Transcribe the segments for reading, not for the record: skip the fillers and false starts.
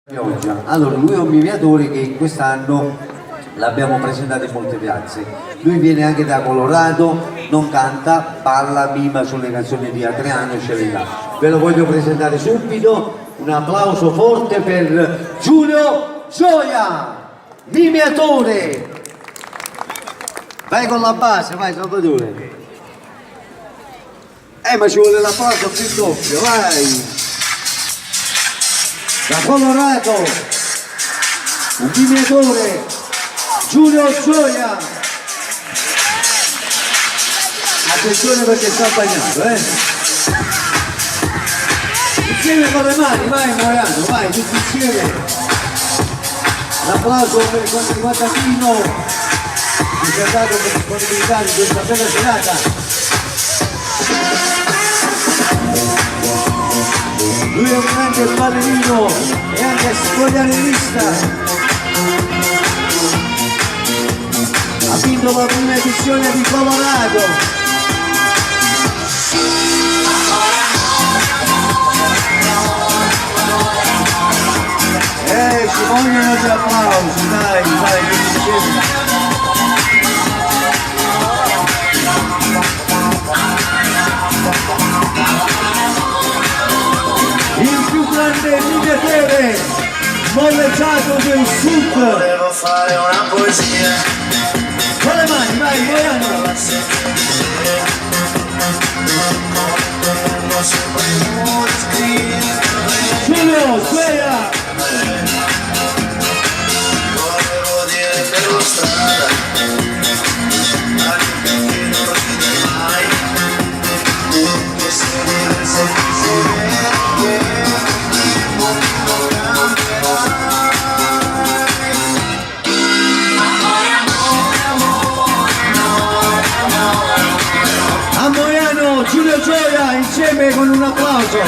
Pioggia. Allora, lui è un miviatore che quest'anno l'abbiamo presentato in molte piazze. Lui viene anche da Colorado, non canta, balla, mima sulle canzoni di Adriano e Celentano. Ve lo voglio presentare subito. Un applauso forte per Giulio Gioia, miviatore. Vai con la base, vai Salvatore. Ma ci vuole l'applauso più doppio, vai! Da Colorado, un miviatore, Giulio Gioia. Attenzione perché sta bagnato, Insieme con le mani, vai Mariano, vai, tutti insieme. L'applauso per quanto riguarda Pino, che ci ha dato per disponibilità di questa bella serata. Lui è un grande ballerino e anche spogliarellista. Ha vinto la prima edizione di Colorado. Ci vogliono gli applausi, dai, tutti insieme. Grande miviatore molleggiato del sud. Volevo fare una poesia con le mani, vai Mariano. Giulio Gioia. volevo dire per la strada anche che non ride mai che se diverse si vede. A Moiano, Giulio Gioia insieme con un applauso,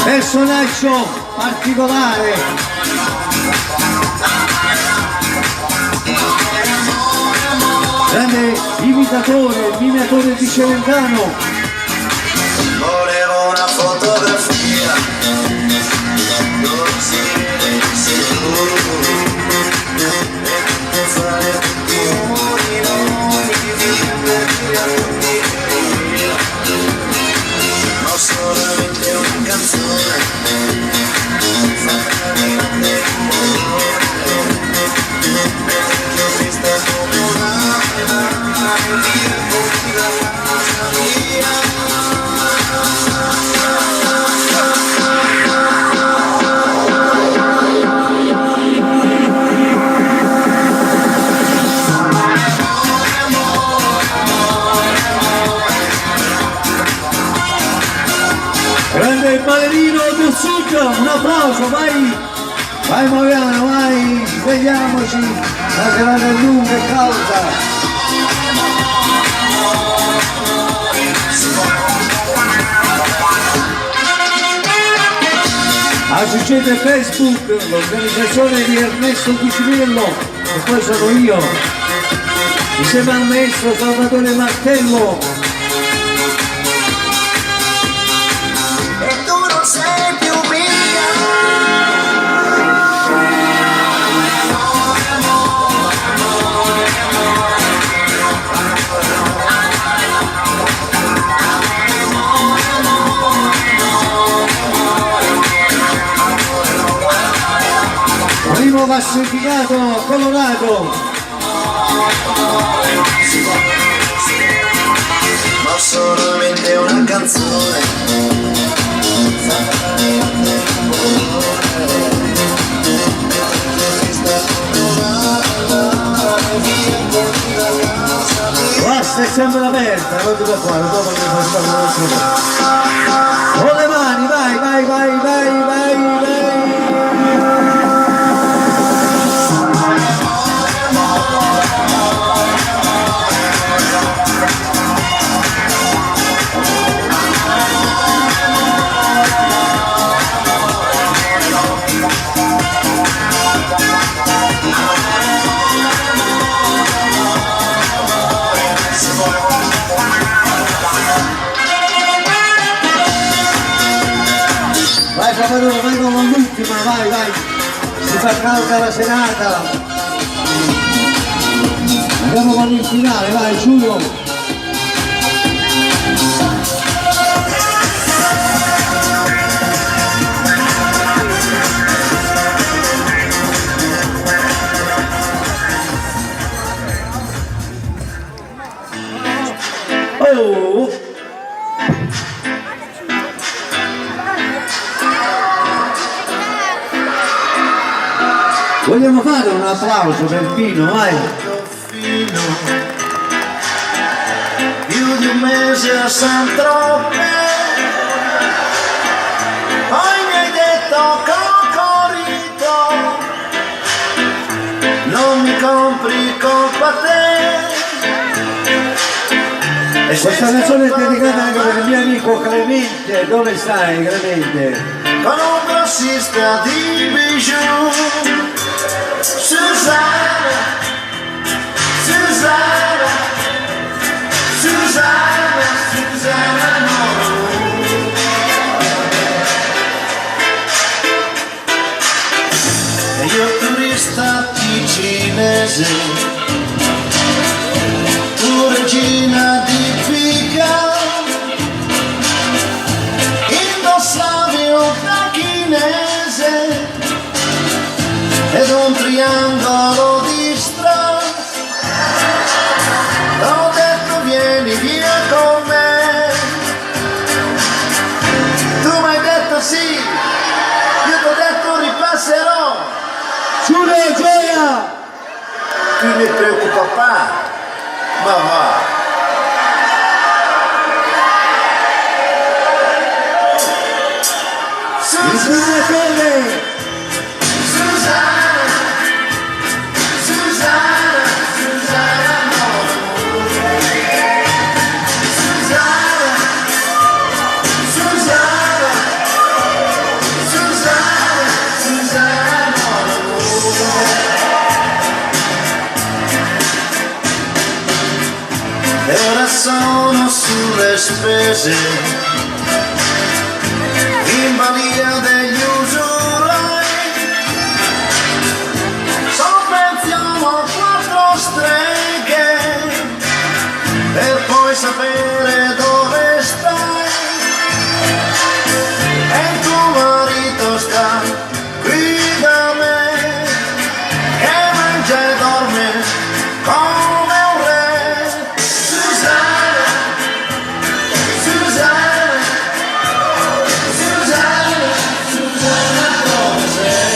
personaggio particolare. Grande imitatore, miviatore di Celentano. Volevo una fotografia dove si vede che sei tu e fare tutti i muri non viverti a tutti via, ma solamente una canzone fatta di grande rumore perché ho vista come un'anima e via con la casa mia. Grande ballerino del sud, un applauso, vai! Vai Mariano, vai, svegliamoci, la serata è lunga e calda. A succede Facebook, l'organizzazione di Ernesto Cucinello, e poi sono io, insieme al maestro Salvatore Martello. Primo classificato Colorado. Ma solamente una canzone Basta è sempre aperta, guarda da qua, dopo che facciamo un altro po'. Con le mani, vai, vai, vai, vai, vai, vai. Vai Salvatore, vai con l'ultima, vai, vai. Si fa calda la serata. Andiamo con il finale, vai Giulio. Oh! Vogliamo fare un applauso per Pino, vai! Più di un mese a San Tropez, poi mi hai detto cocorito, non mi compri colpa te. E Questa canzone è dedicata anche per il mio amico Clemente. Dove stai Clemente? con un grossista di bijou, Susanna, Susanna, Susanna, Susanna, no. E io turista ticinese, tu regina di figa, indossavi un chinese ed un triangolo di strass. Ho detto vieni via con me, tu mi hai detto sì, io ti ho detto ripasserò. Giulio Gioia! Tu mi preoccupa pa, ma va. Il Susanna! Susanna, Susanna, Susanna, no. Susanna, Susanna, Susanna, Susanna, no. E ora sono sulle spese, in balia degli usurai, sovvenziono 4 streghe per poi sapere dove stai. E tuo marito sta qui da me, che mangia e dorme come un re. Susanna, Susanna, Susanna, Susanna, dove sei?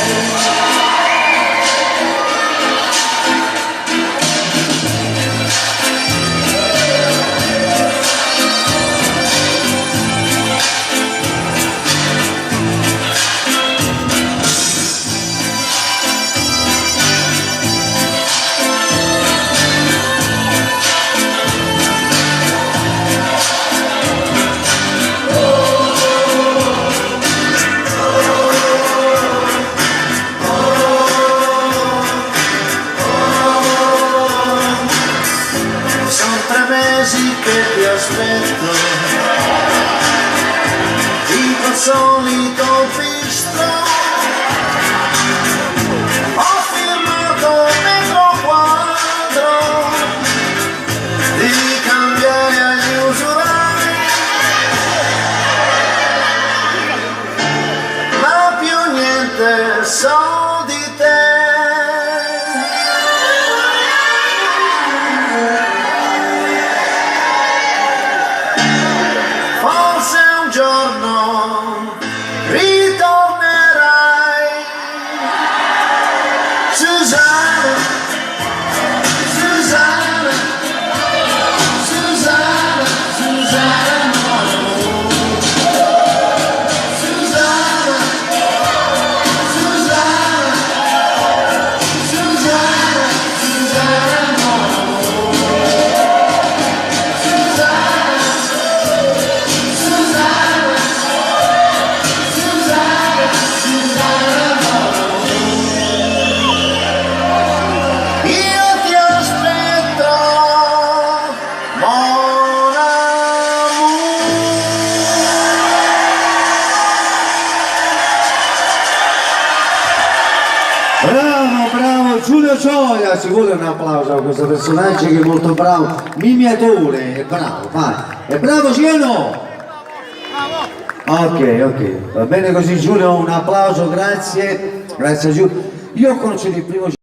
Sono 3 mesi che ti aspetto, tipo il solito bistro. Ho firmato metro quadro di cambiare agli usurai, ma più niente so di te. Forse un giorno ritornerai. Susanna, Susanna, Susanna, Susanna, no. Susanna, Susanna, Bravo Giulio Gioia, ci vuole un applauso a questo personaggio che è molto bravo, mimiatore, è bravo, vai, è bravo sì o no? Ok, va bene così Giulio, un applauso, grazie a Giulio. Io ho conosciuto il primo